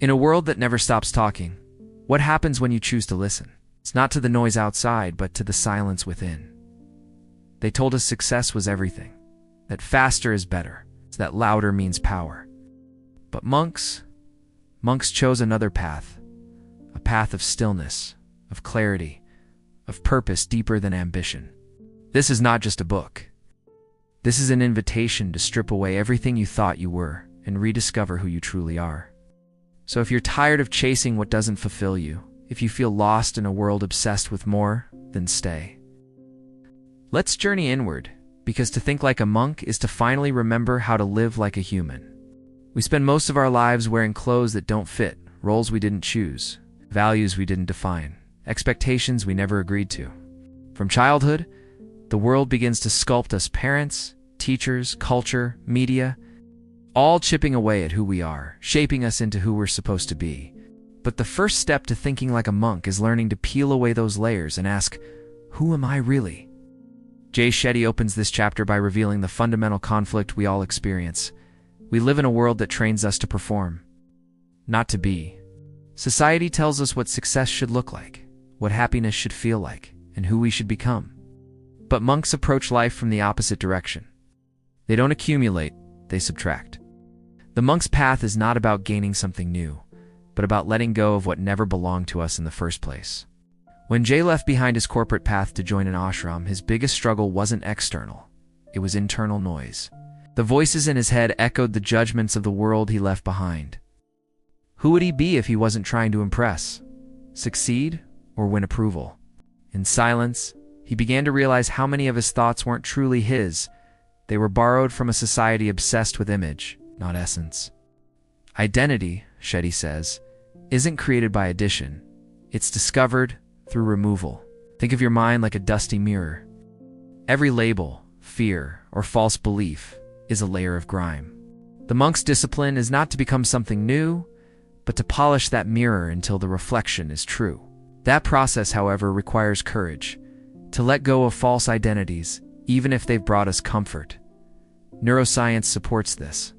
In a world that never stops talking, what happens when you choose to listen? It's not to the noise outside, but to the silence within. They told us success was everything, that faster is better, that louder means power. But monks chose another path, a path of stillness, of clarity, of purpose deeper than ambition. This is not just a book. This is an invitation to strip away everything you thought you were and rediscover who you truly are. So if you're tired of chasing what doesn't fulfill you, if you feel lost in a world obsessed with more, then stay. Let's journey inward, because to think like a monk is to finally remember how to live like a human. We spend most of our lives wearing clothes that don't fit, roles we didn't choose, values we didn't define, expectations we never agreed to. From childhood, the world begins to sculpt us: parents, teachers, culture, media, all chipping away at who we are, shaping us into who we're supposed to be. But the first step to thinking like a monk is learning to peel away those layers and ask, who am I really? Jay Shetty opens this chapter by revealing the fundamental conflict we all experience. We live in a world that trains us to perform, not to be. Society tells us what success should look like, what happiness should feel like, and who we should become. But monks approach life from the opposite direction. They don't accumulate, they subtract. The monk's path is not about gaining something new, but about letting go of what never belonged to us in the first place. When Jay left behind his corporate path to join an ashram, his biggest struggle wasn't external, it was internal noise. The voices in his head echoed the judgments of the world he left behind. Who would he be if he wasn't trying to impress, succeed, or win approval? In silence, he began to realize how many of his thoughts weren't truly his. They were borrowed from a society obsessed with image, not essence. Identity, Shetty says, isn't created by addition. It's discovered through removal. Think of your mind like a dusty mirror. Every label, fear, or false belief is a layer of grime. The monk's discipline is not to become something new, but to polish that mirror until the reflection is true. That process, however, requires courage, to let go of false identities, even if they've brought us comfort. Neuroscience supports this.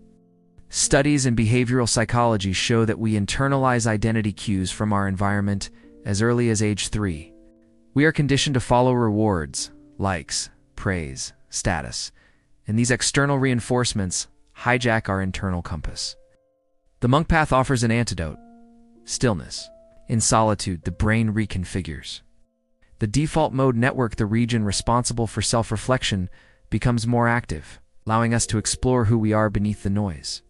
Studies in behavioral psychology show that we internalize identity cues from our environment as early as age 3. We are conditioned to follow rewards, likes, praise, status, and these external reinforcements hijack our internal compass. The monk path offers an antidote: stillness. In solitude, the brain reconfigures. The default mode network, the region responsible for self-reflection, becomes more active, allowing us to explore who we are beneath the noise.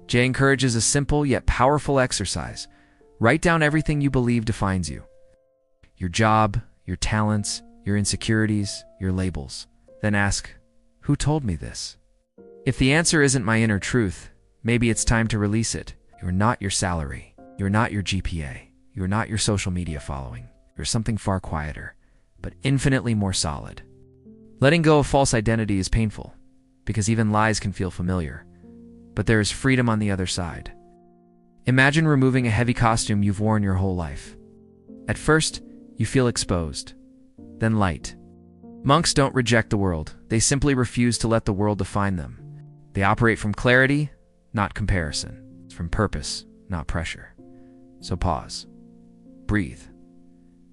Jay encourages a simple yet powerful exercise. Write down everything you believe defines you. Your job, your talents, your insecurities, your labels. Then ask, who told me this? If the answer isn't my inner truth, maybe it's time to release it. You're not your salary. You're not your GPA. You're not your social media following. You're something far quieter, but infinitely more solid. Letting go of false identity is painful, because even lies can feel familiar. But there is freedom on the other side. Imagine removing a heavy costume you've worn your whole life. At first, you feel exposed, then light. Monks don't reject the world. They simply refuse to let the world define them. They operate from clarity, not comparison. From purpose, not pressure. So pause. Breathe.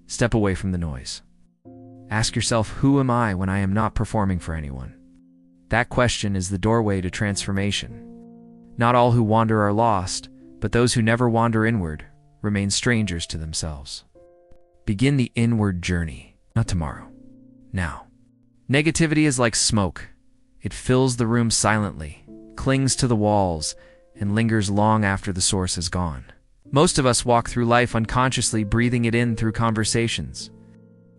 Step away from the noise. Ask yourself, who am I when I am not performing for anyone? That question is the doorway to transformation. Not all who wander are lost, but those who never wander inward remain strangers to themselves. Begin the inward journey, not tomorrow, now. Negativity is like smoke. It fills the room silently, clings to the walls, and lingers long after the source is gone. Most of us walk through life unconsciously breathing it in through conversations,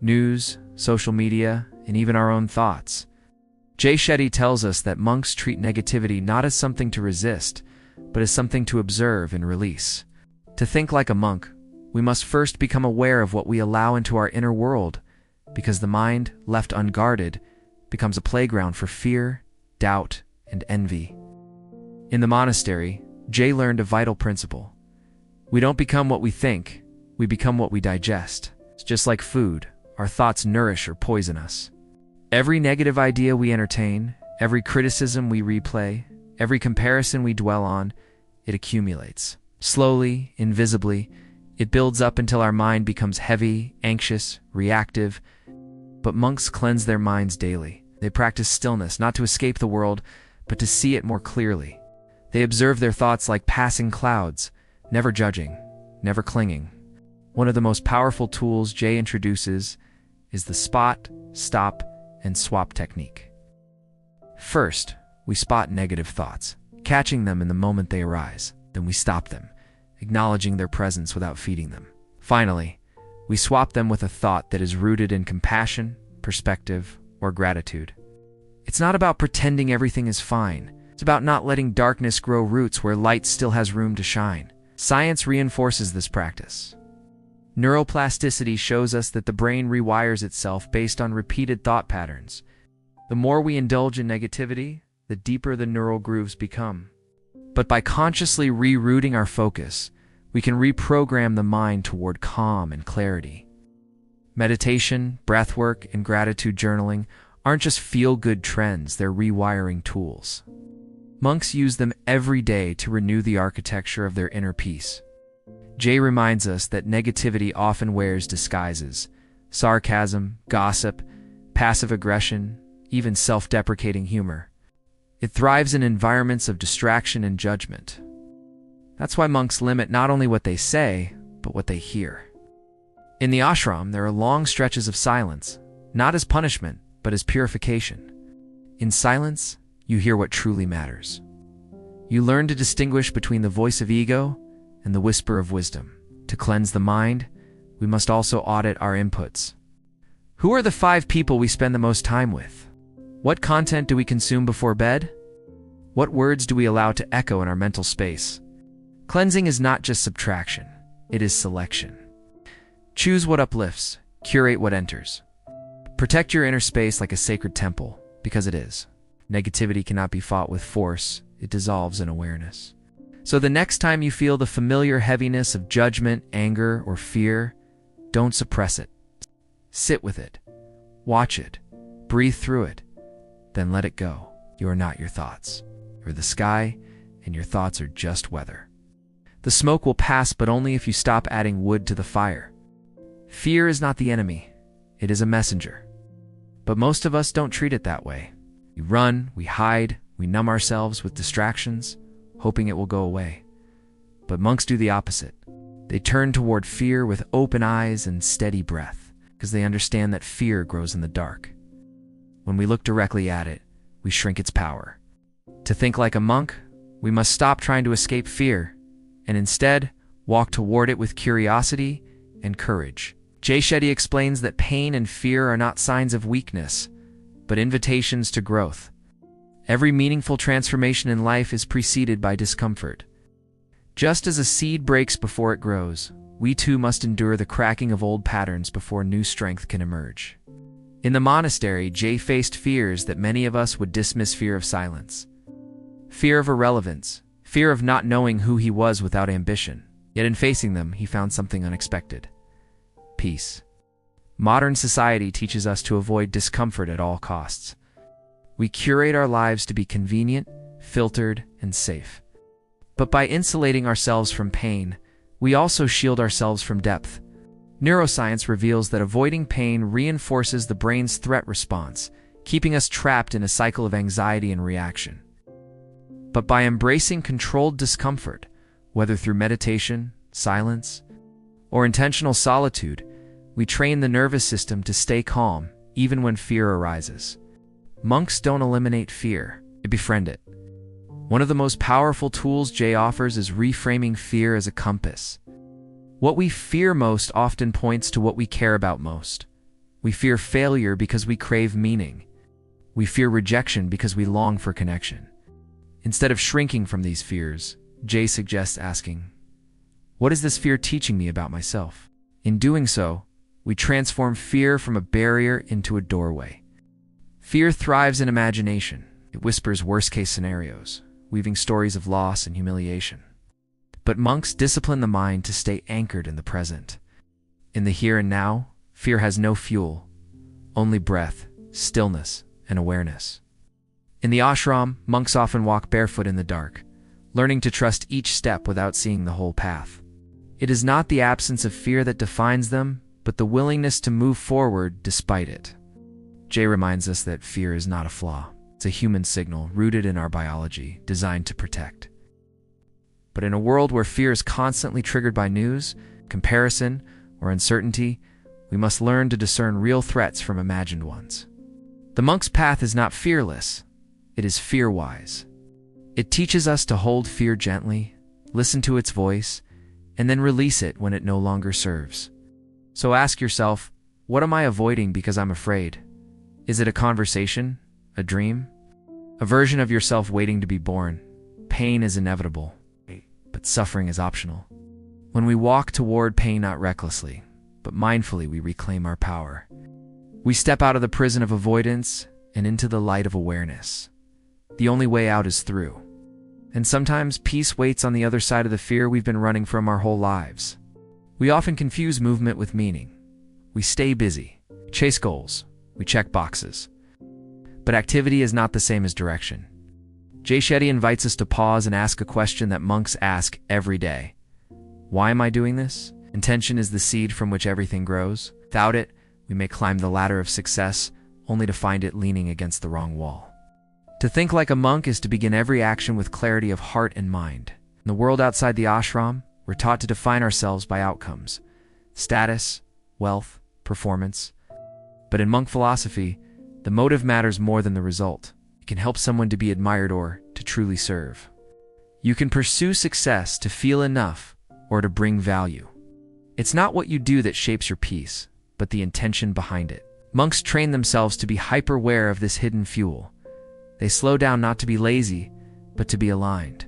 news, social media, and even our own thoughts. Jay Shetty tells us that monks treat negativity not as something to resist, but as something to observe and release. To think like a monk, we must first become aware of what we allow into our inner world, because the mind, left unguarded, becomes a playground for fear, doubt, and envy. In the monastery, Jay learned a vital principle. We don't become what we think, we become what we digest. It's just like food, our thoughts nourish or poison us. Every negative idea we entertain, every criticism we replay, every comparison we dwell on, it accumulates. Slowly, invisibly, it builds up until our mind becomes heavy, anxious, reactive. But monks cleanse their minds daily. They practice stillness, not to escape the world, but to see it more clearly. They observe their thoughts like passing clouds, never judging, never clinging. One of the most powerful tools Jay introduces is the spot, stop, and swap technique. First, we spot negative thoughts, catching them in the moment they arise. Then we stop them, acknowledging their presence without feeding them. Finally, we swap them with a thought that is rooted in compassion, perspective, or gratitude. It's not about pretending everything is fine. It's about not letting darkness grow roots where light still has room to shine. Science reinforces this practice. Neuroplasticity shows us that the brain rewires itself based on repeated thought patterns. The more we indulge in negativity, the deeper the neural grooves become. But by consciously rerouting our focus, we can reprogram the mind toward calm and clarity. Meditation, breathwork, and gratitude journaling aren't just feel-good trends, they're rewiring tools. Monks use them every day to renew the architecture of their inner peace. Jay reminds us that negativity often wears disguises: sarcasm, gossip, passive aggression, even self-deprecating humor. It thrives in environments of distraction and judgment. That's why monks limit not only what they say, but what they hear. In the ashram, there are long stretches of silence, not as punishment, but as purification. In silence, you hear what truly matters. You learn to distinguish between the voice of ego and the whisper of wisdom. To cleanse the mind, we must also audit our inputs. Who are the 5 people we spend the most time with? What content do we consume before bed? What words do we allow to echo in our mental space? Cleansing is not just subtraction, it is selection. Choose what uplifts, curate what enters. Protect your inner space like a sacred temple, because it is. Negativity cannot be fought with force, it dissolves in awareness. So the next time you feel the familiar heaviness of judgment, anger, or fear, don't suppress it. Sit with it. Watch it. Breathe through it. Then let it go. You are not your thoughts. You're the sky, and your thoughts are just weather. The smoke will pass, but only if you stop adding wood to the fire. Fear is not the enemy. It is a messenger. But most of us don't treat it that way. We run, we hide, we numb ourselves with distractions, hoping it will go away. But monks do the opposite. They turn toward fear with open eyes and steady breath, because they understand that fear grows in the dark. When we look directly at it, we shrink its power. To think like a monk, we must stop trying to escape fear, and instead walk toward it with curiosity and courage. Jay Shetty explains that pain and fear are not signs of weakness, but invitations to growth. Every meaningful transformation in life is preceded by discomfort. Just as a seed breaks before it grows, we too must endure the cracking of old patterns before new strength can emerge. In the monastery, Jay faced fears that many of us would dismiss: fear of silence, fear of irrelevance, fear of not knowing who he was without ambition. Yet in facing them, he found something unexpected: peace. Modern society teaches us to avoid discomfort at all costs. We curate our lives to be convenient, filtered, and safe. But by insulating ourselves from pain, we also shield ourselves from depth. Neuroscience reveals that avoiding pain reinforces the brain's threat response, keeping us trapped in a cycle of anxiety and reaction. But by embracing controlled discomfort, whether through meditation, silence, or intentional solitude, we train the nervous system to stay calm, even when fear arises. Monks don't eliminate fear, they befriend it. One of the most powerful tools Jay offers is reframing fear as a compass. What we fear most often points to what we care about most. We fear failure because we crave meaning. We fear rejection because we long for connection. Instead of shrinking from these fears, Jay suggests asking, "What is this fear teaching me about myself?" In doing so, we transform fear from a barrier into a doorway. Fear thrives in imagination. It whispers worst-case scenarios, weaving stories of loss and humiliation. But monks discipline the mind to stay anchored in the present. In the here and now, fear has no fuel, only breath, stillness, and awareness. In the ashram, monks often walk barefoot in the dark, learning to trust each step without seeing the whole path. It is not the absence of fear that defines them, but the willingness to move forward despite it. Jay reminds us that fear is not a flaw. It's a human signal rooted in our biology, designed to protect. But in a world where fear is constantly triggered by news, comparison, or uncertainty, we must learn to discern real threats from imagined ones. The monk's path is not fearless, it is fear-wise. It teaches us to hold fear gently, listen to its voice, and then release it when it no longer serves. So ask yourself, what am I avoiding because I'm afraid? Is it a conversation? A dream? A version of yourself waiting to be born? Pain is inevitable, but suffering is optional. When we walk toward pain not recklessly, but mindfully, we reclaim our power. We step out of the prison of avoidance and into the light of awareness. The only way out is through. And sometimes peace waits on the other side of the fear we've been running from our whole lives. We often confuse movement with meaning. We stay busy, chase goals, we check boxes. But activity is not the same as direction. Jay Shetty invites us to pause and ask a question that monks ask every day. Why am I doing this? Intention is the seed from which everything grows. Without it, we may climb the ladder of success, only to find it leaning against the wrong wall. To think like a monk is to begin every action with clarity of heart and mind. In the world outside the ashram, we're taught to define ourselves by outcomes, status, wealth, performance. But in monk philosophy, the motive matters more than the result. It can help someone to be admired or to truly serve. You can pursue success to feel enough or to bring value. It's not what you do that shapes your peace, but the intention behind it. Monks train themselves to be hyper-aware of this hidden fuel. They slow down not to be lazy, but to be aligned.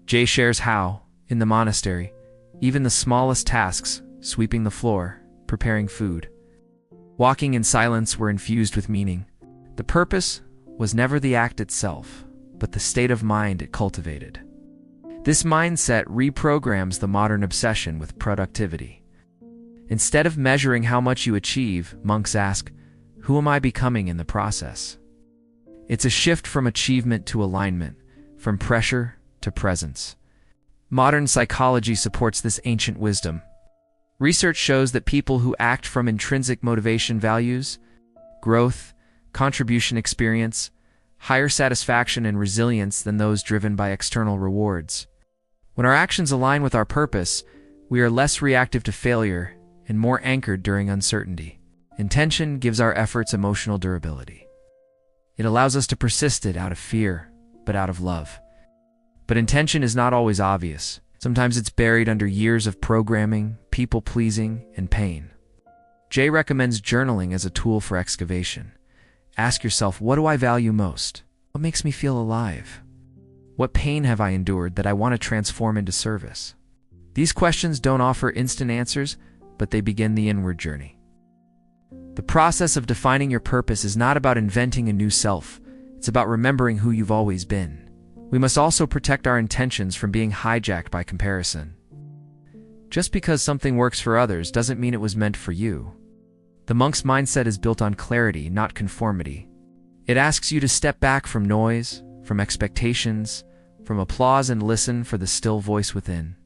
Jay shares how, in the monastery, even the smallest tasks, sweeping the floor, preparing food, walking in silence, were infused with meaning. The purpose was never the act itself, but the state of mind it cultivated. This mindset reprograms the modern obsession with productivity. Instead of measuring how much you achieve, monks ask, who am I becoming in the process? It's a shift from achievement to alignment, from pressure to presence. Modern psychology supports this ancient wisdom. Research shows that people who act from intrinsic motivation values, growth, contribution experience, higher satisfaction and resilience than those driven by external rewards. When our actions align with our purpose, we are less reactive to failure and more anchored during uncertainty. Intention gives our efforts emotional durability. It allows us to persist it out of fear, but out of love. But intention is not always obvious. Sometimes it's buried under years of programming, people-pleasing, and pain. Jay recommends journaling as a tool for excavation. Ask yourself, what do I value most? What makes me feel alive? What pain have I endured that I want to transform into service? These questions don't offer instant answers, but they begin the inward journey. The process of defining your purpose is not about inventing a new self. It's about remembering who you've always been. We must also protect our intentions from being hijacked by comparison. Just because something works for others doesn't mean it was meant for you. The monk's mindset is built on clarity, not conformity. It asks you to step back from noise, from expectations, from applause, and listen for the still voice within.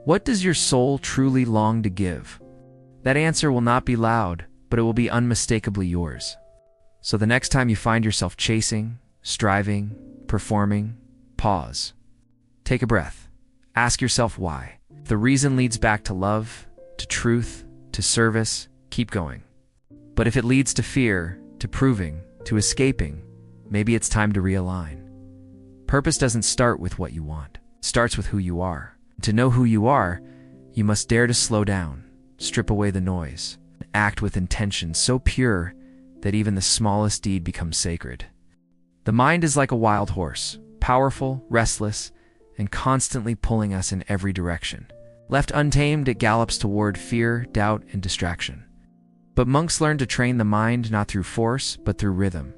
What does your soul truly long to give? That answer will not be loud, but it will be unmistakably yours. So the next time you find yourself chasing, striving, performing, pause. Take a breath. Ask yourself why. If the reason leads back to love, to truth, to service, keep going. But if it leads to fear, to proving, to escaping, maybe it's time to realign. Purpose doesn't start with what you want. It starts with who you are. To know who you are, you must dare to slow down, strip away the noise, and act with intention so pure that even the smallest deed becomes sacred. The mind is like a wild horse, powerful, restless, and constantly pulling us in every direction. Left untamed, it gallops toward fear, doubt, and distraction. But monks learn to train the mind not through force, but through rhythm.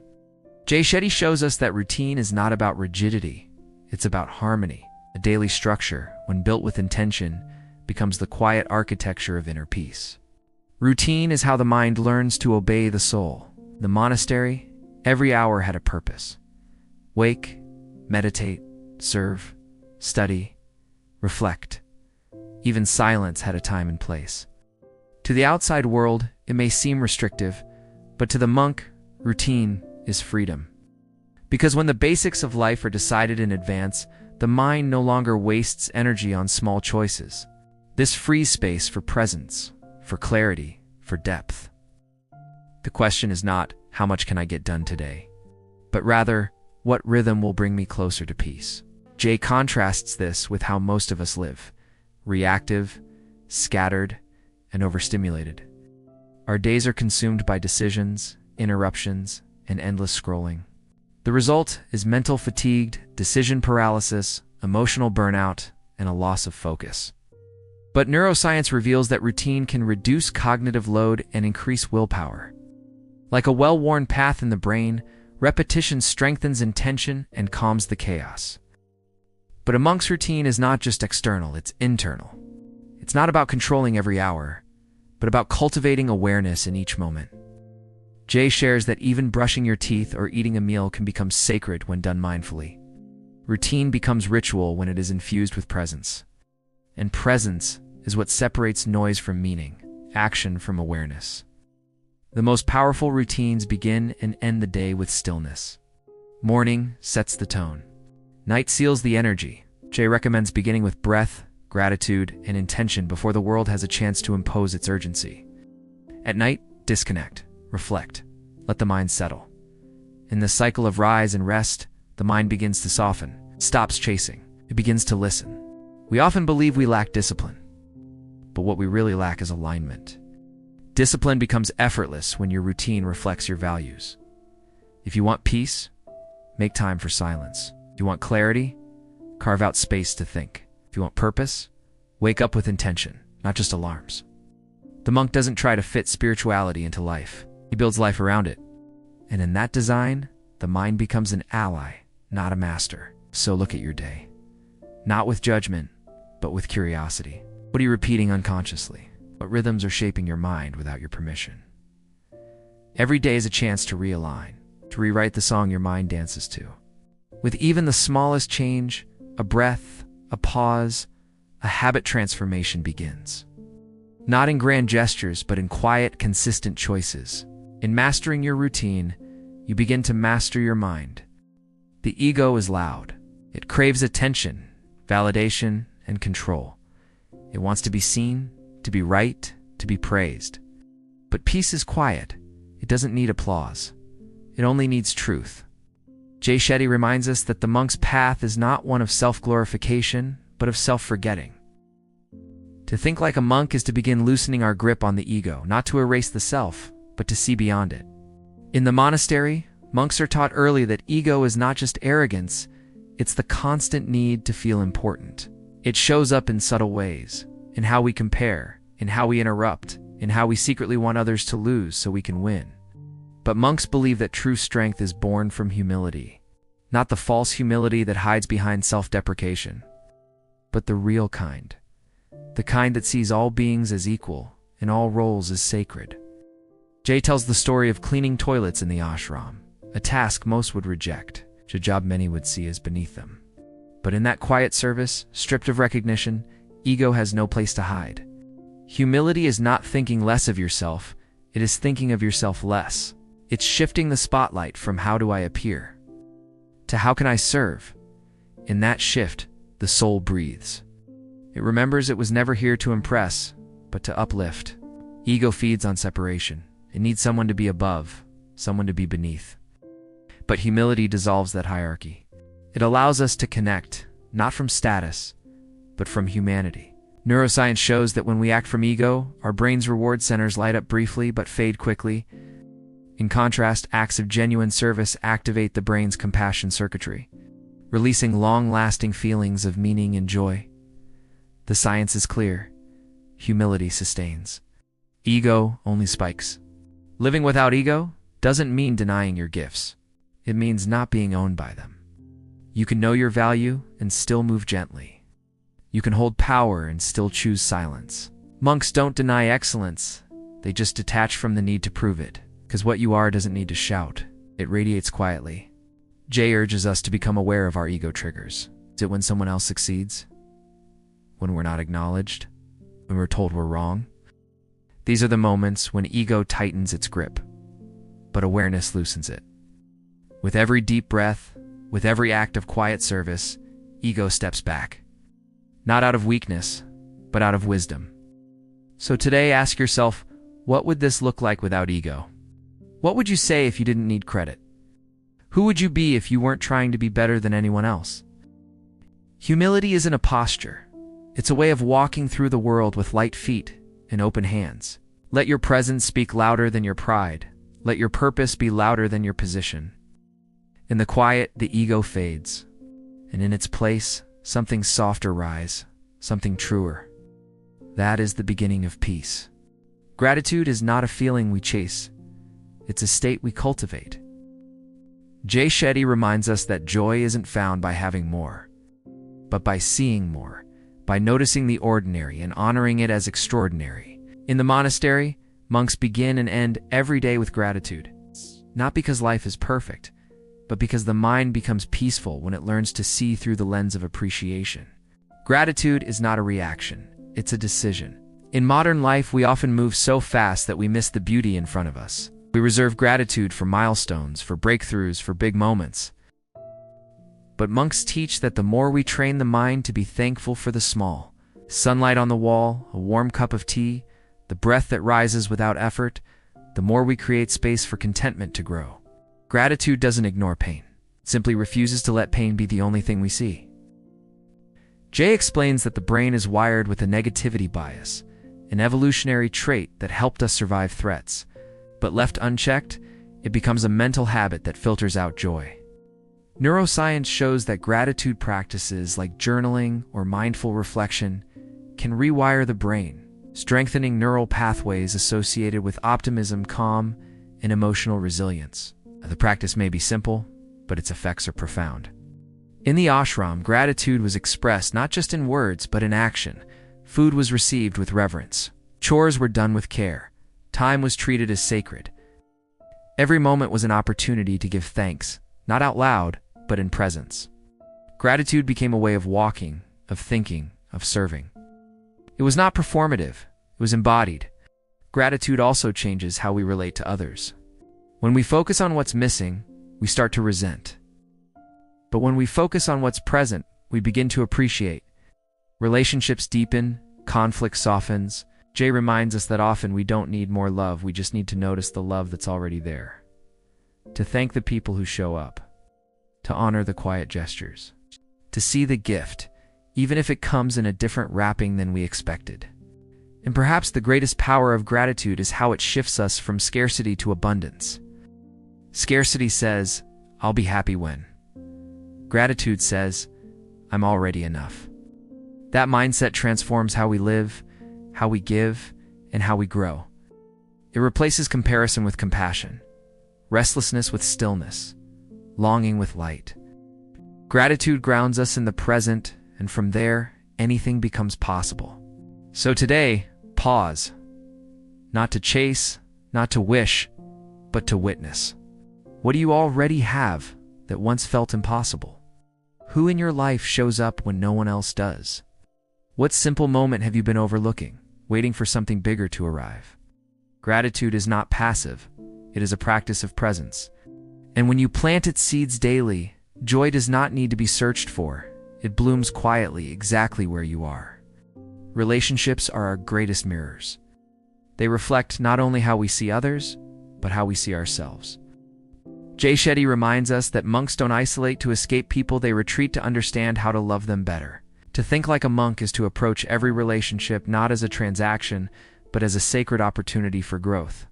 Jay Shetty shows us that routine is not about rigidity, it's about harmony. A daily structure, when built with intention, becomes the quiet architecture of inner peace. Routine is how the mind learns to obey the soul. In the monastery, every hour had a purpose. Wake, meditate, serve, study, reflect. Even silence had a time and place. To the outside world, it may seem restrictive, but to the monk, routine is freedom. Because when the basics of life are decided in advance, the mind no longer wastes energy on small choices. This frees space for presence, for clarity, for depth. The question is not, how much can I get done today? But rather, what rhythm will bring me closer to peace? Jay contrasts this with how most of us live: reactive, scattered, and overstimulated. Our days are consumed by decisions, interruptions, and endless scrolling. The result is mental fatigue, decision paralysis, emotional burnout, and a loss of focus. But neuroscience reveals that routine can reduce cognitive load and increase willpower. Like a well-worn path in the brain, repetition strengthens intention and calms the chaos. But a monk's routine is not just external, it's internal. It's not about controlling every hour, but about cultivating awareness in each moment. Jay shares that even brushing your teeth or eating a meal can become sacred when done mindfully. Routine becomes ritual when it is infused with presence. And presence is what separates noise from meaning, action from awareness. The most powerful routines begin and end the day with stillness. Morning sets the tone. Night seals the energy. Jay recommends beginning with breath, gratitude, and intention before the world has a chance to impose its urgency. At night, disconnect. Reflect. Let the mind settle. In the cycle of rise and rest, the mind begins to soften, stops chasing. It begins to listen. We often believe we lack discipline, but what we really lack is alignment. Discipline becomes effortless when your routine reflects your values. If you want peace, make time for silence. If you want clarity, carve out space to think. If you want purpose, wake up with intention, not just alarms. The monk doesn't try to fit spirituality into life. He builds life around it. And in that design, the mind becomes an ally, not a master. So look at your day. Not with judgment, but with curiosity. What are you repeating unconsciously? What rhythms are shaping your mind without your permission? Every day is a chance to realign, to rewrite the song your mind dances to. With even the smallest change, a breath, a pause, a habit transformation begins. Not in grand gestures, but in quiet, consistent choices. In mastering your routine, you begin to master your mind. The ego is loud. It craves attention, validation, and control. It wants to be seen, to be right, to be praised. But peace is quiet. It doesn't need applause. It only needs truth. Jay Shetty reminds us that the monk's path is not one of self-glorification, but of self-forgetting. To think like a monk is to begin loosening our grip on the ego, not to erase the self, but to see beyond it. In the monastery, monks are taught early that ego is not just arrogance, it's the constant need to feel important. It shows up in subtle ways, in how we compare, in how we interrupt, in how we secretly want others to lose so we can win. But monks believe that true strength is born from humility, not the false humility that hides behind self-deprecation, but the real kind. The kind that sees all beings as equal and all roles as sacred. Jay tells the story of cleaning toilets in the ashram, a task most would reject, a job many would see as beneath them. But in that quiet service, stripped of recognition, ego has no place to hide. Humility is not thinking less of yourself, it is thinking of yourself less. It's shifting the spotlight from how do I appear to how can I serve. In that shift, the soul breathes. It remembers it was never here to impress, but to uplift. Ego feeds on separation. It needs someone to be above, someone to be beneath. But humility dissolves that hierarchy. It allows us to connect, not from status, but from humanity. Neuroscience shows that when we act from ego, our brain's reward centers light up briefly but fade quickly. In contrast, acts of genuine service activate the brain's compassion circuitry, releasing long-lasting feelings of meaning and joy. The science is clear. Humility sustains. Ego only spikes. Living without ego doesn't mean denying your gifts. It means not being owned by them. You can know your value and still move gently. You can hold power and still choose silence. Monks don't deny excellence. They just detach from the need to prove it. Because what you are doesn't need to shout. It radiates quietly. Jay urges us to become aware of our ego triggers. Is it when someone else succeeds? When we're not acknowledged? When we're told we're wrong? These are the moments when ego tightens its grip, but awareness loosens it. With every deep breath, with every act of quiet service, ego steps back. Not out of weakness, but out of wisdom. So today, ask yourself, what would this look like without ego? What would you say if you didn't need credit? Who would you be if you weren't trying to be better than anyone else? Humility isn't a posture. It's a way of walking through the world with light feet and open hands. Let your presence speak louder than your pride. Let your purpose be louder than your position. In the quiet, the ego fades, and in its place, something softer rise, something truer. That is the beginning of peace. Gratitude is not a feeling we chase. It's a state we cultivate. Jay Shetty reminds us that joy isn't found by having more, but by seeing more, by noticing the ordinary and honoring it as extraordinary. In the monastery, monks begin and end every day with gratitude, not because life is perfect, but because the mind becomes peaceful when it learns to see through the lens of appreciation. Gratitude is not a reaction, it's a decision. In modern life, we often move so fast that we miss the beauty in front of us. We reserve gratitude for milestones, for breakthroughs, for big moments. But monks teach that the more we train the mind to be thankful for the small, sunlight on the wall, a warm cup of tea, the breath that rises without effort, the more we create space for contentment to grow. Gratitude doesn't ignore pain. It simply refuses to let pain be the only thing we see. Jay explains that the brain is wired with a negativity bias, an evolutionary trait that helped us survive threats. But left unchecked, it becomes a mental habit that filters out joy. Neuroscience shows that gratitude practices like journaling or mindful reflection can rewire the brain, strengthening neural pathways associated with optimism, calm, and emotional resilience. The practice may be simple, but its effects are profound. In the ashram, gratitude was expressed not just in words, but in action. Food was received with reverence. Chores were done with care. Time was treated as sacred. Every moment was an opportunity to give thanks, not out loud, but in presence. Gratitude became a way of walking, of thinking, of serving. It was not performative, it was embodied. Gratitude also changes how we relate to others. When we focus on what's missing, we start to resent. But when we focus on what's present, we begin to appreciate. Relationships deepen, conflict softens. Jay reminds us that often we don't need more love, we just need to notice the love that's already there. To thank the people who show up. To honor the quiet gestures. To see the gift, even if it comes in a different wrapping than we expected. And perhaps the greatest power of gratitude is how it shifts us from scarcity to abundance. Scarcity says, I'll be happy when. Gratitude says, I'm already enough. That mindset transforms how we live, how we give, and how we grow. It replaces comparison with compassion, restlessness with stillness, longing with light. Gratitude grounds us in the present, and from there, anything becomes possible. So today, pause. Not to chase, not to wish, but to witness. What do you already have that once felt impossible? Who in your life shows up when no one else does? What simple moment have you been overlooking, waiting for something bigger to arrive? Gratitude is not passive, it is a practice of presence. And when you plant its seeds daily, joy does not need to be searched for. It blooms quietly, exactly where you are. Relationships are our greatest mirrors. They reflect not only how we see others, but how we see ourselves. Jay Shetty reminds us that monks don't isolate to escape people, they retreat to understand how to love them better. To think like a monk is to approach every relationship not as a transaction, but as a sacred opportunity for growth.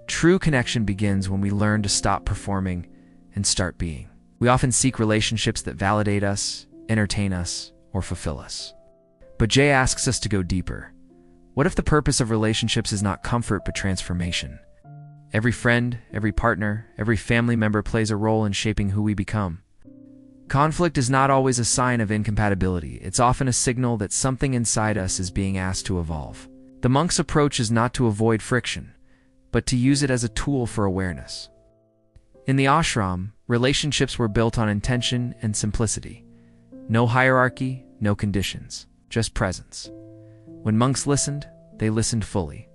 True connection begins when we learn to stop performing and start being. We often seek relationships that validate us, entertain us, or fulfill us. But Jay asks us to go deeper. What if the purpose of relationships is not comfort but transformation? Every friend, every partner, every family member plays a role in shaping who we become. Conflict is not always a sign of incompatibility. It's often a signal that something inside us is being asked to evolve. The monk's approach is not to avoid friction, but to use it as a tool for awareness. In the ashram, relationships were built on intention and simplicity. No hierarchy, no conditions, just presence. When monks listened, they listened fully.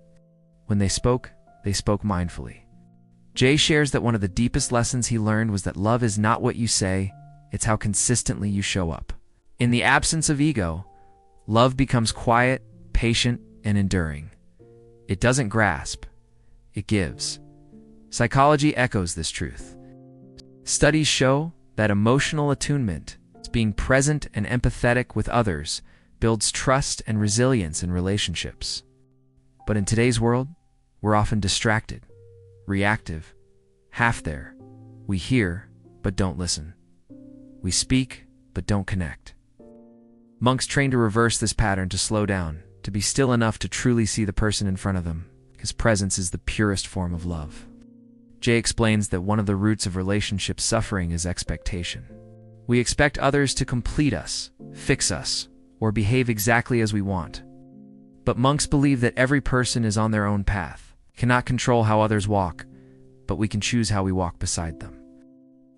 When they spoke mindfully. Jay shares that one of the deepest lessons he learned was that love is not what you say, it's how consistently you show up. In the absence of ego, love becomes quiet, patient, and enduring. It doesn't grasp, it gives. Psychology echoes this truth. Studies show that emotional attunement, being present and empathetic with others, builds trust and resilience in relationships. But in today's world, we're often distracted, reactive, half there. We hear, but don't listen. We speak, but don't connect. Monks train to reverse this pattern, to slow down, to be still enough to truly see the person in front of them, because presence is the purest form of love. Jay explains that one of the roots of relationship suffering is expectation. We expect others to complete us, fix us, or behave exactly as we want. But monks believe that every person is on their own path, cannot control how others walk, but we can choose how we walk beside them.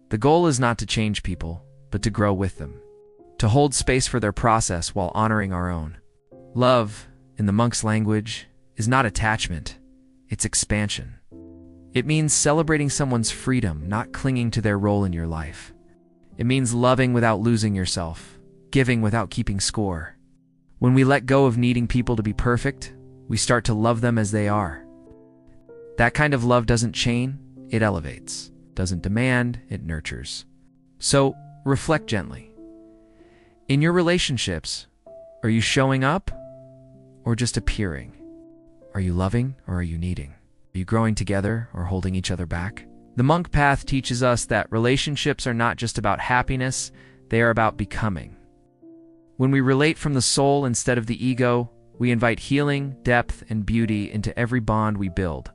The goal is not to change people, but to grow with them, to hold space for their process while honoring our own. Love, in the monk's language, is not attachment, it's expansion. It means celebrating someone's freedom, not clinging to their role in your life. It means loving without losing yourself, giving without keeping score. When we let go of needing people to be perfect, we start to love them as they are. That kind of love doesn't chain, it elevates. Doesn't demand, it nurtures. So, reflect gently. In your relationships, are you showing up or just appearing? Are you loving or are you needing? Are you growing together or holding each other back? The monk path teaches us that relationships are not just about happiness, they are about becoming. When we relate from the soul instead of the ego, we invite healing, depth, and beauty into every bond we build.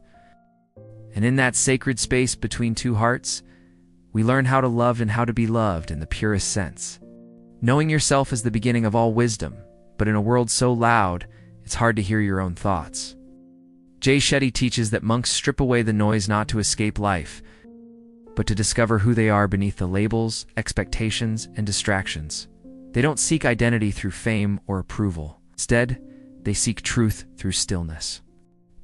And in that sacred space between two hearts, we learn how to love and how to be loved in the purest sense. Knowing yourself is the beginning of all wisdom, but in a world so loud, it's hard to hear your own thoughts. Jay Shetty teaches that monks strip away the noise not to escape life, but to discover who they are beneath the labels, expectations, and distractions. They don't seek identity through fame or approval. Instead, they seek truth through stillness.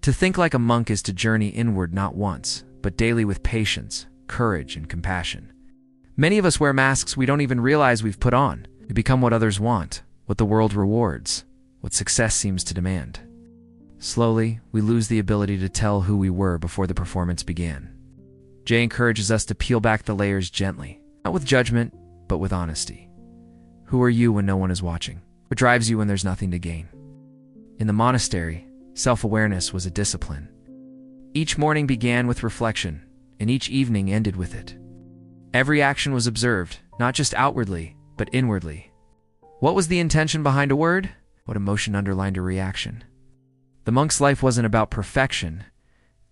To think like a monk is to journey inward not once, but daily with patience, courage, and compassion. Many of us wear masks we don't even realize we've put on. We become what others want, what the world rewards, what success seems to demand. Slowly, we lose the ability to tell who we were before the performance began. Jay encourages us to peel back the layers gently, not with judgment, but with honesty. Who are you when no one is watching? What drives you when there's nothing to gain? In the monastery, self-awareness was a discipline. Each morning began with reflection, and each evening ended with it. Every action was observed, not just outwardly, but inwardly. What was the intention behind a word? What emotion underlined a reaction? The monk's life wasn't about perfection,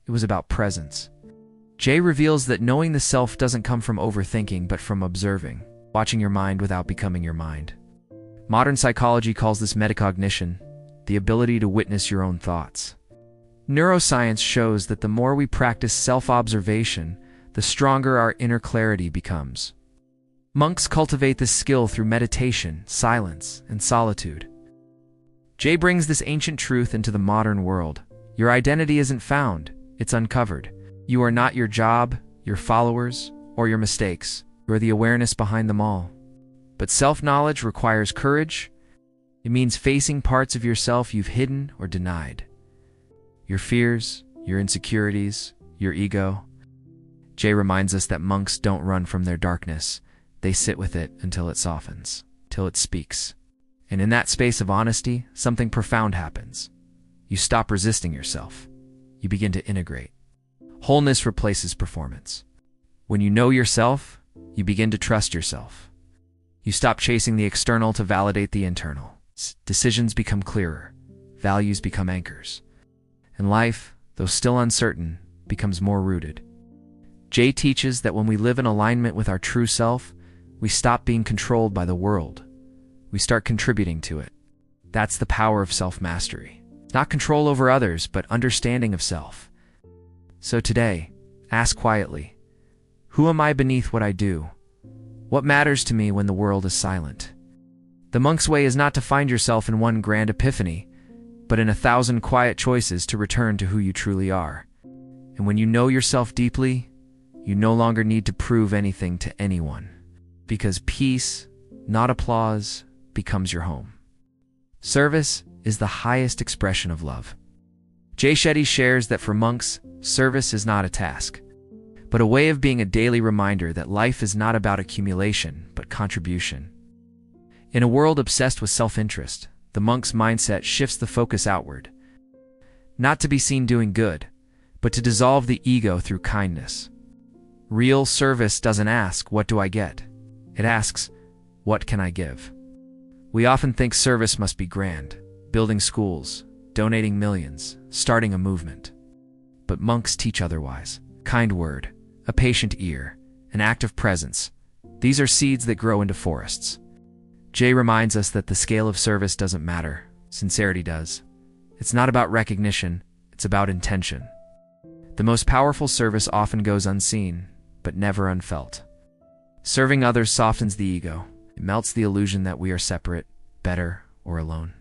it was about presence. Jay reveals that knowing the self doesn't come from overthinking, but from observing, watching your mind without becoming your mind. Modern psychology calls this metacognition, the ability to witness your own thoughts. Neuroscience shows that the more we practice self-observation, the stronger our inner clarity becomes. Monks cultivate this skill through meditation, silence, and solitude. Jay brings this ancient truth into the modern world. Your identity isn't found, it's uncovered. You are not your job, your followers, or your mistakes. You are the awareness behind them all. But self-knowledge requires courage. It means facing parts of yourself you've hidden or denied. Your fears, your insecurities, your ego. Jay reminds us that monks don't run from their darkness. They sit with it until it softens, till it speaks. And in that space of honesty, something profound happens. You stop resisting yourself. You begin to integrate. Wholeness replaces performance. When you know yourself, you begin to trust yourself. You stop chasing the external to validate the internal. Decisions become clearer. Values become anchors. And life, though still uncertain, becomes more rooted. Jay teaches that when we live in alignment with our true self, we stop being controlled by the world. We start contributing to it. That's the power of self-mastery. Not control over others, but understanding of self. So today, ask quietly, who am I beneath what I do? What matters to me when the world is silent? The monk's way is not to find yourself in one grand epiphany, but in 1,000 quiet choices to return to who you truly are. And when you know yourself deeply, you no longer need to prove anything to anyone, because peace, not applause, becomes your home. Service is the highest expression of love. Jay Shetty shares that for monks, service is not a task, but a way of being, a daily reminder that life is not about accumulation, but contribution. In a world obsessed with self-interest, the monk's mindset shifts the focus outward, not to be seen doing good, but to dissolve the ego through kindness. Real service doesn't ask, "What do I get?" It asks, "What can I give?" We often think service must be grand, building schools, donating millions, starting a movement. But monks teach otherwise. Kind word, a patient ear, an active presence. These are seeds that grow into forests. Jay reminds us that the scale of service doesn't matter. Sincerity does. It's not about recognition, it's about intention. The most powerful service often goes unseen, but never unfelt. Serving others softens the ego. It melts the illusion that we are separate, better, or alone.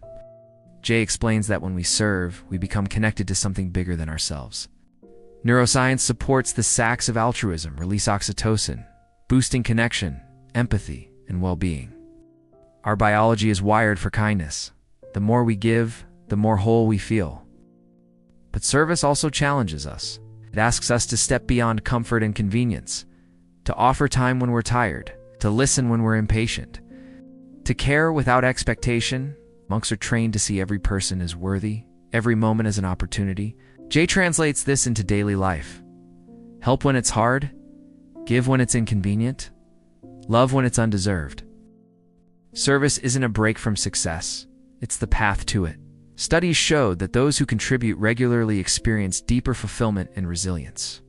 Jay explains that when we serve, we become connected to something bigger than ourselves. Neuroscience supports this acts of altruism release oxytocin, boosting connection, empathy, and well-being. Our biology is wired for kindness. The more we give, the more whole we feel. But service also challenges us. It asks us to step beyond comfort and convenience, to offer time when we're tired, to listen when we're impatient, to care without expectation. Monks are trained to see every person as worthy, every moment as an opportunity. Jay translates this into daily life. Help when it's hard, give when it's inconvenient, love when it's undeserved. Service isn't a break from success, it's the path to it. Studies show that those who contribute regularly experience deeper fulfillment and resilience.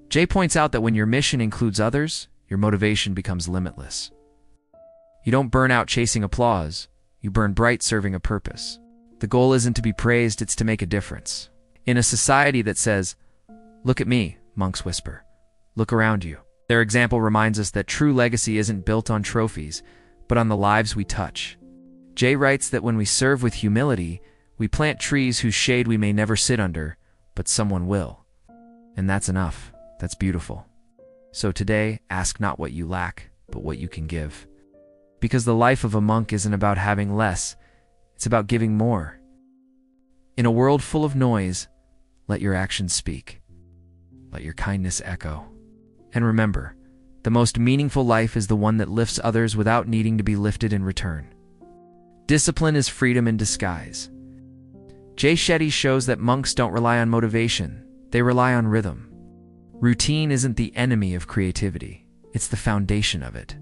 Jay points out that when your mission includes others, your motivation becomes limitless. You don't burn out chasing applause, you burn bright serving a purpose. The goal isn't to be praised, it's to make a difference. In a society that says, "Look at me," monks whisper, "Look around you." Their example reminds us that true legacy isn't built on trophies, but on the lives we touch. Jay writes that when we serve with humility, we plant trees whose shade we may never sit under, but someone will. And that's enough. That's beautiful. So today, ask not what you lack, but what you can give. Because the life of a monk isn't about having less, it's about giving more. In a world full of noise, let your actions speak. Let your kindness echo. And remember, the most meaningful life is the one that lifts others without needing to be lifted in return. Discipline is freedom in disguise. Jay Shetty shows that monks don't rely on motivation, they rely on rhythm. Routine isn't the enemy of creativity, it's the foundation of it.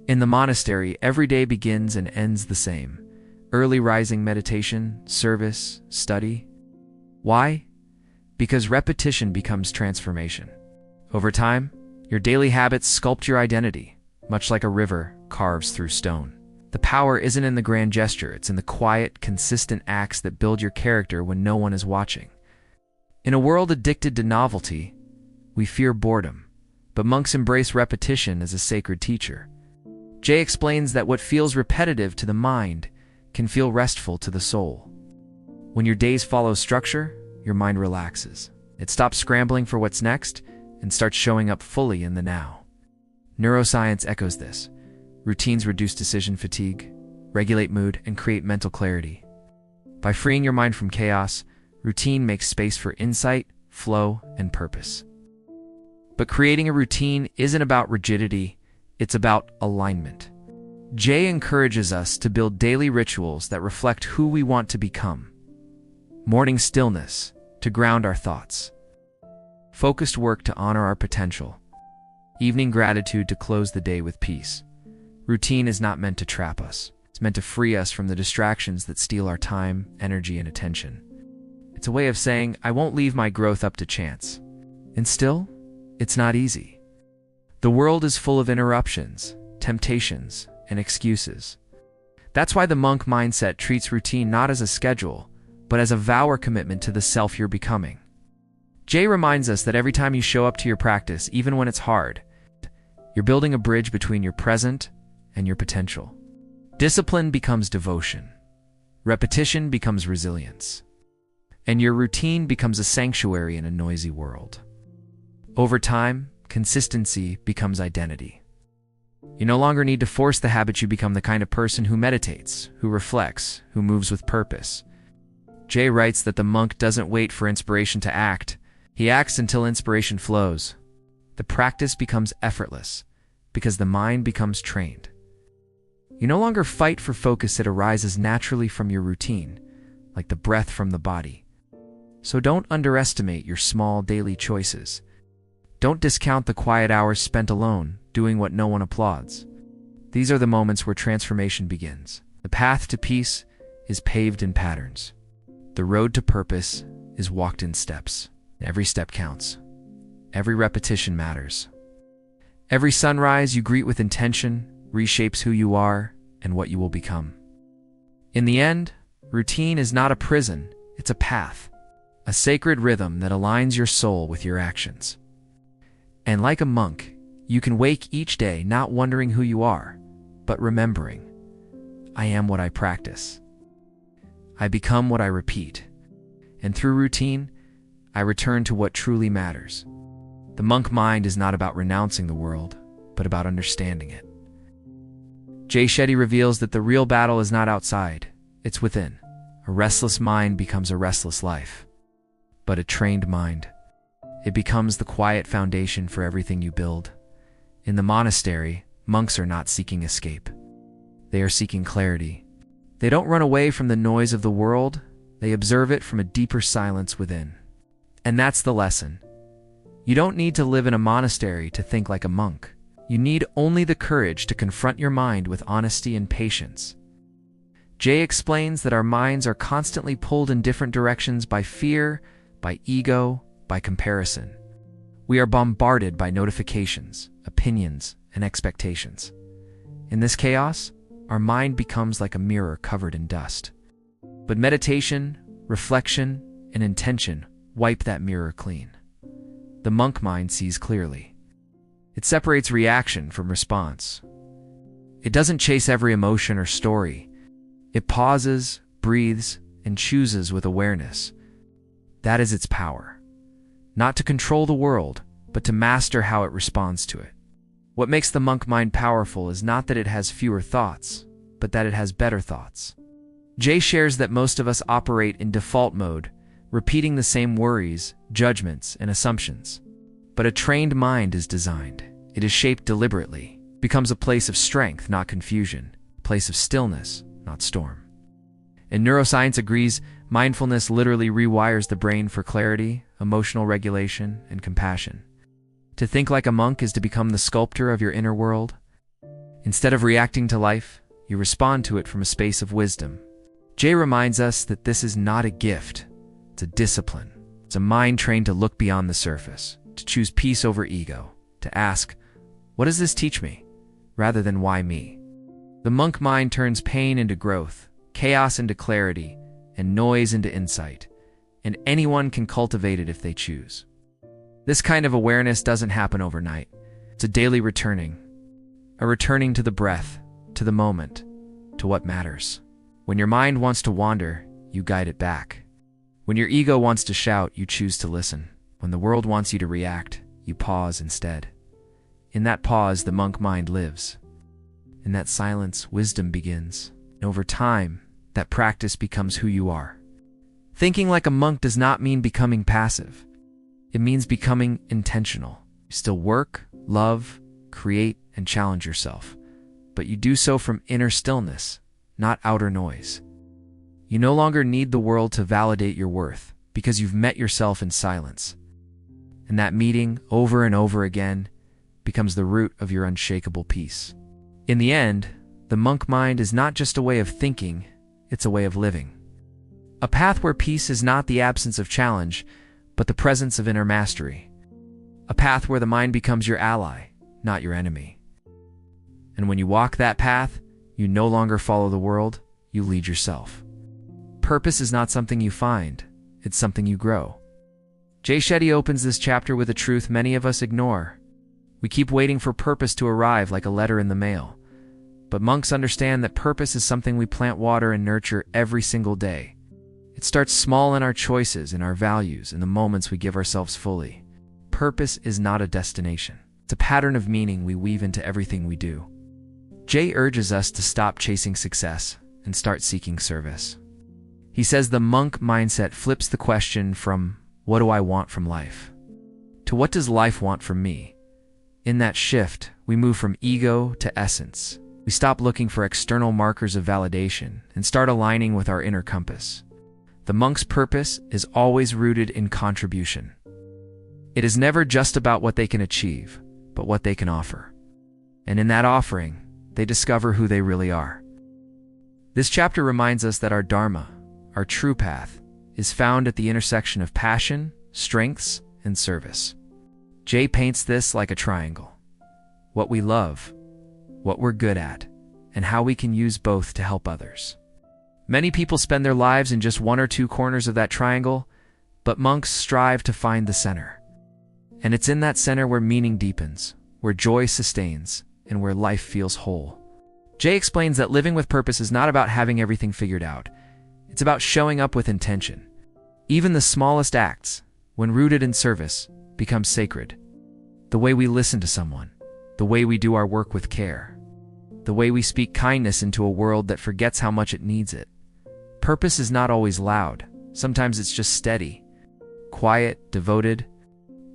In the monastery, every day begins and ends the same. Early rising meditation, service, study. Why? Because repetition becomes transformation. Over time, your daily habits sculpt your identity, much like a river carves through stone. The power isn't in the grand gesture, it's in the quiet, consistent acts that build your character when no one is watching. In a world addicted to novelty, we fear boredom, but monks embrace repetition as a sacred teacher. Jay explains that what feels repetitive to the mind can feel restful to the soul. When your days follow structure, your mind relaxes. It stops scrambling for what's next and starts showing up fully in the now. Neuroscience echoes this. Routines reduce decision fatigue, regulate mood, and create mental clarity. By freeing your mind from chaos, routine makes space for insight, flow, and purpose. But creating a routine isn't about rigidity, it's about alignment. Jay encourages us to build daily rituals that reflect who we want to become. Morning stillness, to ground our thoughts. Focused work to honor our potential. Evening gratitude to close the day with peace. Routine is not meant to trap us. It's meant to free us from the distractions that steal our time, energy, and attention. It's a way of saying, I won't leave my growth up to chance. And still, it's not easy. The world is full of interruptions, temptations, and excuses. That's why the monk mindset treats routine not as a schedule, but as a vow or commitment to the self you're becoming. Jay reminds us that every time you show up to your practice, even when it's hard, you're building a bridge between your present and your potential. Discipline becomes devotion. Repetition becomes resilience. And your routine becomes a sanctuary in a noisy world. Over time, consistency becomes identity. You no longer need to force the habit. You become the kind of person who meditates, who reflects, who moves with purpose. Jay writes that the monk doesn't wait for inspiration to act. He acts until inspiration flows. The practice becomes effortless because the mind becomes trained. You no longer fight for focus. It arises naturally from your routine, like the breath from the body. So don't underestimate your small daily choices. Don't discount the quiet hours spent alone, doing what no one applauds. These are the moments where transformation begins. The path to peace is paved in patterns. The road to purpose is walked in steps. Every step counts. Every repetition matters. Every sunrise you greet with intention reshapes who you are and what you will become. In the end, routine is not a prison, it's a path, a sacred rhythm that aligns your soul with your actions. And like a monk, you can wake each day not wondering who you are, but remembering, I am what I practice. I become what I repeat. And through routine, I return to what truly matters. The monk mind is not about renouncing the world, but about understanding it. Jay Shetty reveals that the real battle is not outside, it's within. A restless mind becomes a restless life. But a trained mind, it becomes the quiet foundation for everything you build. In the monastery, monks are not seeking escape. They are seeking clarity. They don't run away from the noise of the world, they observe it from a deeper silence within. And that's the lesson. You don't need to live in a monastery to think like a monk. You need only the courage to confront your mind with honesty and patience. Jay explains that our minds are constantly pulled in different directions by fear, by ego, by comparison. We are bombarded by notifications, opinions, and expectations. In this chaos, our mind becomes like a mirror covered in dust. But meditation, reflection, and intention wipe that mirror clean. The monk mind sees clearly. It separates reaction from response. It doesn't chase every emotion or story. It pauses, breathes, and chooses with awareness. That is its power. Not to control the world, but to master how it responds to it. What makes the monk mind powerful is not that it has fewer thoughts, but that it has better thoughts. Jay shares that most of us operate in default mode, repeating the same worries, judgments, and assumptions. But a trained mind is designed. It is shaped deliberately, becomes a place of strength, not confusion, a place of stillness, not storm. And neuroscience agrees, mindfulness literally rewires the brain for clarity, emotional regulation, and compassion. To think like a monk is to become the sculptor of your inner world. Instead of reacting to life, you respond to it from a space of wisdom. Jay reminds us that this is not a gift, it's a discipline. It's a mind trained to look beyond the surface, to choose peace over ego, to ask, what does this teach me, rather than why me? The monk mind turns pain into growth, chaos into clarity, and noise into insight, and anyone can cultivate it if they choose. This kind of awareness doesn't happen overnight. It's a daily returning, a returning to the breath, to the moment, to what matters. When your mind wants to wander, you guide it back. When your ego wants to shout, you choose to listen. When the world wants you to react, you pause instead. In that pause, the monk mind lives. In that silence, wisdom begins. And over time, that practice becomes who you are. Thinking like a monk does not mean becoming passive. It means becoming intentional. You still work, love, create, and challenge yourself. But you do so from inner stillness, not outer noise. You no longer need the world to validate your worth because you've met yourself in silence. And that meeting, over and over again, becomes the root of your unshakable peace. In the end, the monk mind is not just a way of thinking, it's a way of living. A path where peace is not the absence of challenge, but the presence of inner mastery. A path where the mind becomes your ally, not your enemy. And when you walk that path, you no longer follow the world, you lead yourself. Purpose is not something you find, it's something you grow. Jay Shetty opens this chapter with a truth many of us ignore. We keep waiting for purpose to arrive like a letter in the mail. But monks understand that purpose is something we plant, water, and nurture every single day. It starts small in our choices, in our values, in the moments we give ourselves fully. Purpose is not a destination. It's a pattern of meaning we weave into everything we do. Jay urges us to stop chasing success and start seeking service. He says the monk mindset flips the question from, what do I want from life, to what does life want from me? In that shift, we move from ego to essence. We stop looking for external markers of validation and start aligning with our inner compass. The monk's purpose is always rooted in contribution. It is never just about what they can achieve, but what they can offer. And in that offering, they discover who they really are. This chapter reminds us that our dharma, our true path, is found at the intersection of passion, strengths, and service. Jay paints this like a triangle. What we love, what we're good at, and how we can use both to help others. Many people spend their lives in just one or two corners of that triangle, but monks strive to find the center. And it's in that center where meaning deepens, where joy sustains, and where life feels whole. Jay explains that living with purpose is not about having everything figured out. It's about showing up with intention. Even the smallest acts, when rooted in service, become sacred. The way we listen to someone, the way we do our work with care, the way we speak kindness into a world that forgets how much it needs it. Purpose is not always loud. Sometimes it's just steady, quiet, devoted.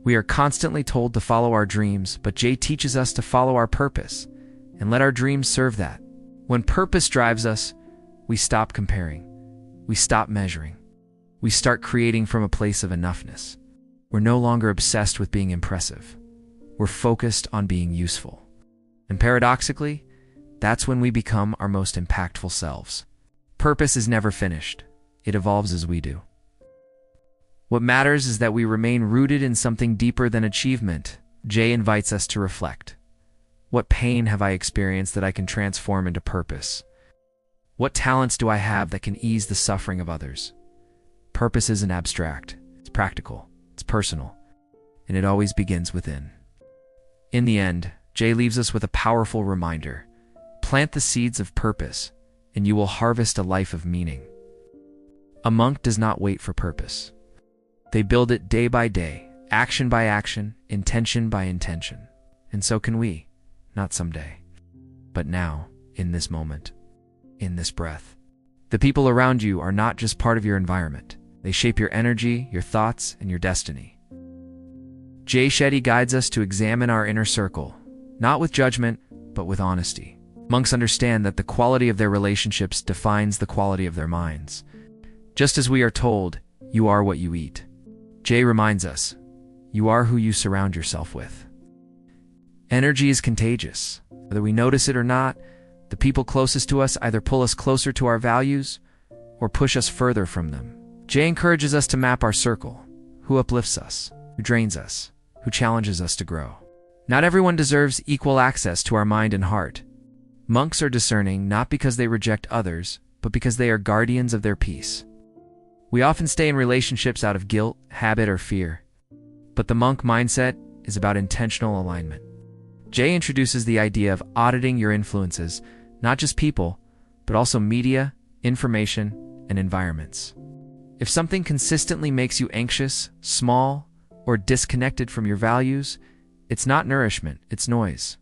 We are constantly told to follow our dreams, but Jay teaches us to follow our purpose and let our dreams serve that. When purpose drives us, we stop comparing. We stop measuring. We start creating from a place of enoughness. We're no longer obsessed with being impressive. We're focused on being useful. And paradoxically, that's when we become our most impactful selves. Purpose is never finished. It evolves as we do. What matters is that we remain rooted in something deeper than achievement. Jay invites us to reflect. What pain have I experienced that I can transform into purpose? What talents do I have that can ease the suffering of others? Purpose isn't abstract. It's practical. It's personal. And it always begins within. In the end, Jay leaves us with a powerful reminder. Plant the seeds of purpose, and you will harvest a life of meaning. A monk does not wait for purpose. They build it day by day, action by action, intention by intention. And so can we, not someday, but now, in this moment, in this breath. The people around you are not just part of your environment. They shape your energy, your thoughts, and your destiny. Jay Shetty guides us to examine our inner circle, not with judgment, but with honesty. Monks understand that the quality of their relationships defines the quality of their minds. Just as we are told, you are what you eat. Jay reminds us, you are who you surround yourself with. Energy is contagious. Whether we notice it or not, the people closest to us either pull us closer to our values or push us further from them. Jay encourages us to map our circle. Who uplifts us? Who drains us? Who challenges us to grow? Not everyone deserves equal access to our mind and heart. Monks are discerning not because they reject others, but because they are guardians of their peace. We often stay in relationships out of guilt, habit, or fear. But the monk mindset is about intentional alignment. Jay introduces the idea of auditing your influences, not just people, but also media, information, and environments. If something consistently makes you anxious, small, or disconnected from your values, it's not nourishment, it's noise.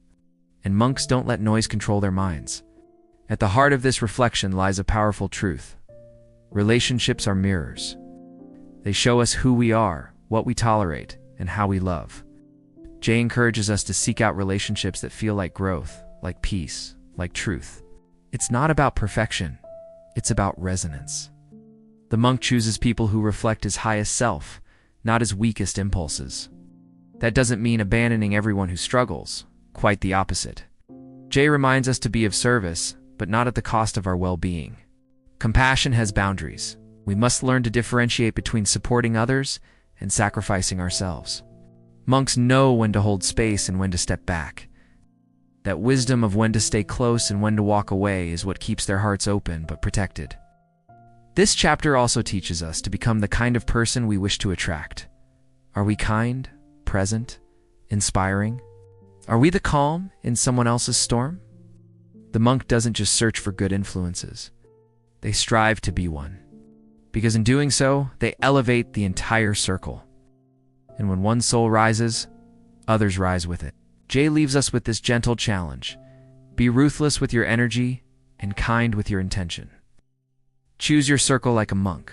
And monks don't let noise control their minds. At the heart of this reflection lies a powerful truth. Relationships are mirrors. They show us who we are, what we tolerate, and how we love. Jay encourages us to seek out relationships that feel like growth, like peace, like truth. It's not about perfection. It's about resonance. The monk chooses people who reflect his highest self, not his weakest impulses. That doesn't mean abandoning everyone who struggles. Quite the opposite. Jay reminds us to be of service, but not at the cost of our well-being. Compassion has boundaries. We must learn to differentiate between supporting others and sacrificing ourselves. Monks know when to hold space and when to step back. That wisdom of when to stay close and when to walk away is what keeps their hearts open but protected. This chapter also teaches us to become the kind of person we wish to attract. Are we kind, present, inspiring? Are we the calm in someone else's storm? The monk doesn't just search for good influences. They strive to be one. Because in doing so, they elevate the entire circle. And when one soul rises, others rise with it. Jay leaves us with this gentle challenge. Be ruthless with your energy and kind with your intention. Choose your circle like a monk,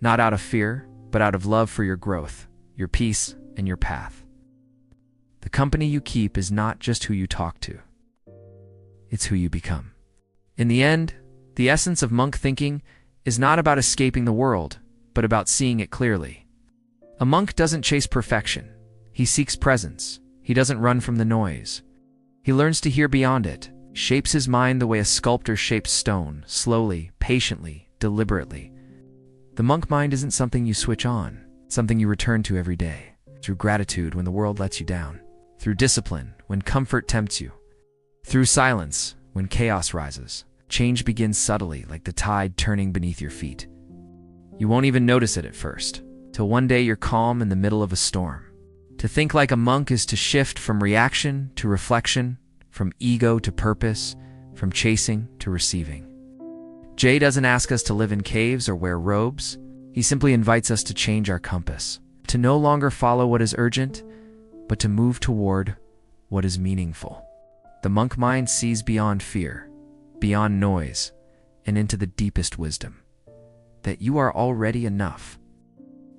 not out of fear, but out of love for your growth, your peace, and your path. The company you keep is not just who you talk to. It's who you become. In the end, the essence of monk thinking is not about escaping the world, but about seeing it clearly. A monk doesn't chase perfection. He seeks presence. He doesn't run from the noise. He learns to hear beyond it, shapes his mind the way a sculptor shapes stone, slowly, patiently, deliberately. The monk mind isn't something you switch on, it's something you return to every day, through gratitude when the world lets you down, through discipline when comfort tempts you, through silence when chaos rises. Change begins subtly, like the tide turning beneath your feet. You won't even notice it at first, till one day you're calm in the middle of a storm. To think like a monk is to shift from reaction to reflection, from ego to purpose, from chasing to receiving. Jay doesn't ask us to live in caves or wear robes. He simply invites us to change our compass, to no longer follow what is urgent, but to move toward what is meaningful. The monk mind sees beyond fear, beyond noise, and into the deepest wisdom. That you are already enough.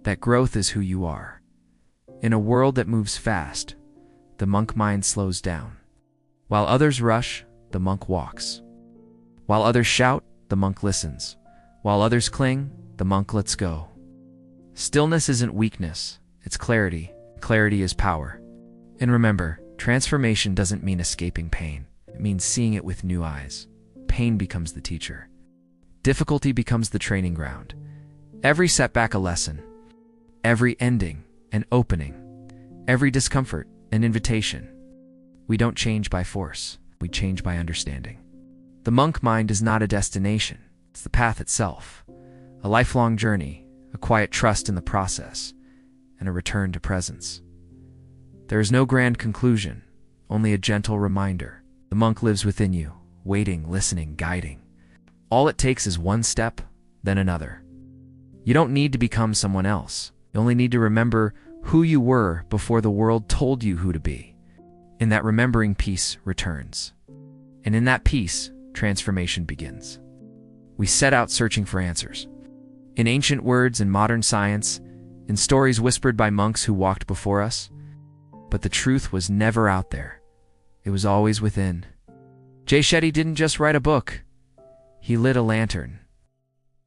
That growth is who you are. In a world that moves fast, the monk mind slows down. While others rush, the monk walks. While others shout, the monk listens. While others cling, the monk lets go. Stillness isn't weakness, it's clarity. Clarity is power. And remember, transformation doesn't mean escaping pain. It means seeing it with new eyes. Pain becomes the teacher. Difficulty becomes the training ground. Every setback a lesson. Every ending an opening. Every discomfort an invitation. We don't change by force. We change by understanding. The monk mind is not a destination. It's the path itself. A lifelong journey, a quiet trust in the process, and a return to presence. There is no grand conclusion, only a gentle reminder. The monk lives within you, waiting, listening, guiding. All it takes is one step, then another. You don't need to become someone else. You only need to remember who you were before the world told you who to be. In that remembering, peace returns. And in that peace, transformation begins. We set out searching for answers. In ancient words and modern science, in stories whispered by monks who walked before us. But the truth was never out there. It was always within. Jay Shetty didn't just write a book. He lit a lantern.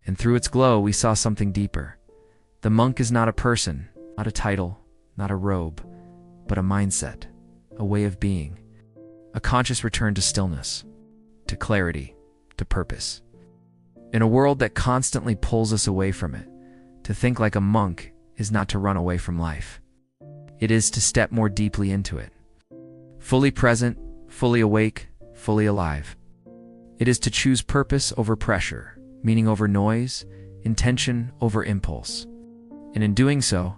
And through its glow, we saw something deeper. The monk is not a person, not a title, not a robe, but a mindset, a way of being, a conscious return to stillness, to clarity, to purpose. In a world that constantly pulls us away from it, to think like a monk is not to run away from life. It is to step more deeply into it. Fully present, fully awake, fully alive. It is to choose purpose over pressure, meaning over noise, intention over impulse. And in doing so,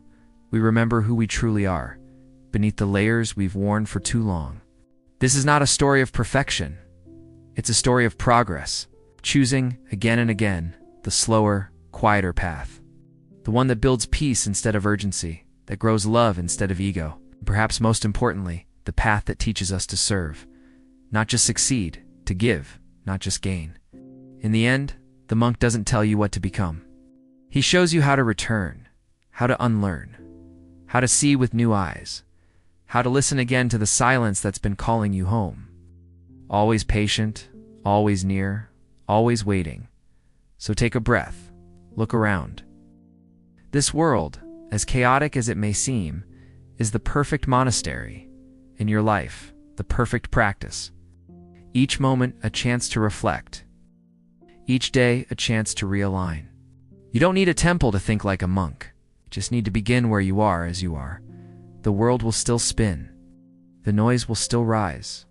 we remember who we truly are, beneath the layers we've worn for too long. This is not a story of perfection. It's a story of progress, choosing, again and again, the slower, quieter path. The one that builds peace instead of urgency, that grows love instead of ego. And perhaps most importantly, the path that teaches us to serve, not just succeed, to give, not just gain. In the end, the monk doesn't tell you what to become. He shows you how to return, how to unlearn, how to see with new eyes, how to listen again to the silence that's been calling you home. Always patient, always near, always waiting. So take a breath, look around. This world, as chaotic as it may seem, is the perfect monastery. In your life, the perfect practice. Each moment a chance to reflect. Each day a chance to realign. You don't need a temple to think like a monk. You just need to begin where you are as you are. The world will still spin. The noise will still rise.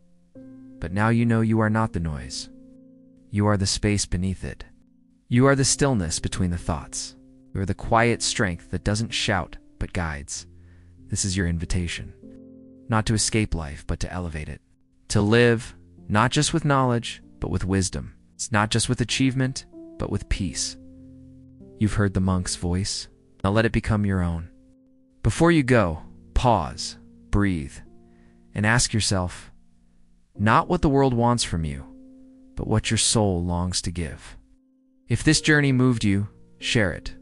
But now you know you are not the noise. You are the space beneath it. You are the stillness between the thoughts. You are the quiet strength that doesn't shout but guides. This is your invitation. Not to escape life, but to elevate it. To live, not just with knowledge, but with wisdom. It's not just with achievement, but with peace. You've heard the monk's voice. Now let it become your own. Before you go, pause, breathe, and ask yourself, not what the world wants from you, but what your soul longs to give. If this journey moved you, share it.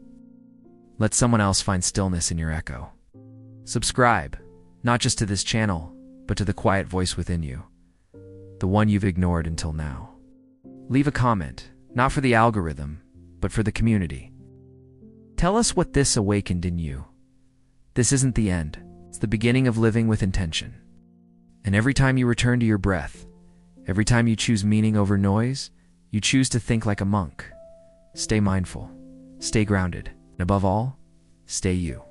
Let someone else find stillness in your echo. Subscribe, not just to this channel, but to the quiet voice within you, the one you've ignored until now. Leave a comment, not for the algorithm, but for the community. Tell us what this awakened in you. This isn't the end. It's the beginning of living with intention. And every time you return to your breath, every time you choose meaning over noise, you choose to think like a monk. Stay mindful, stay grounded, and above all, stay you.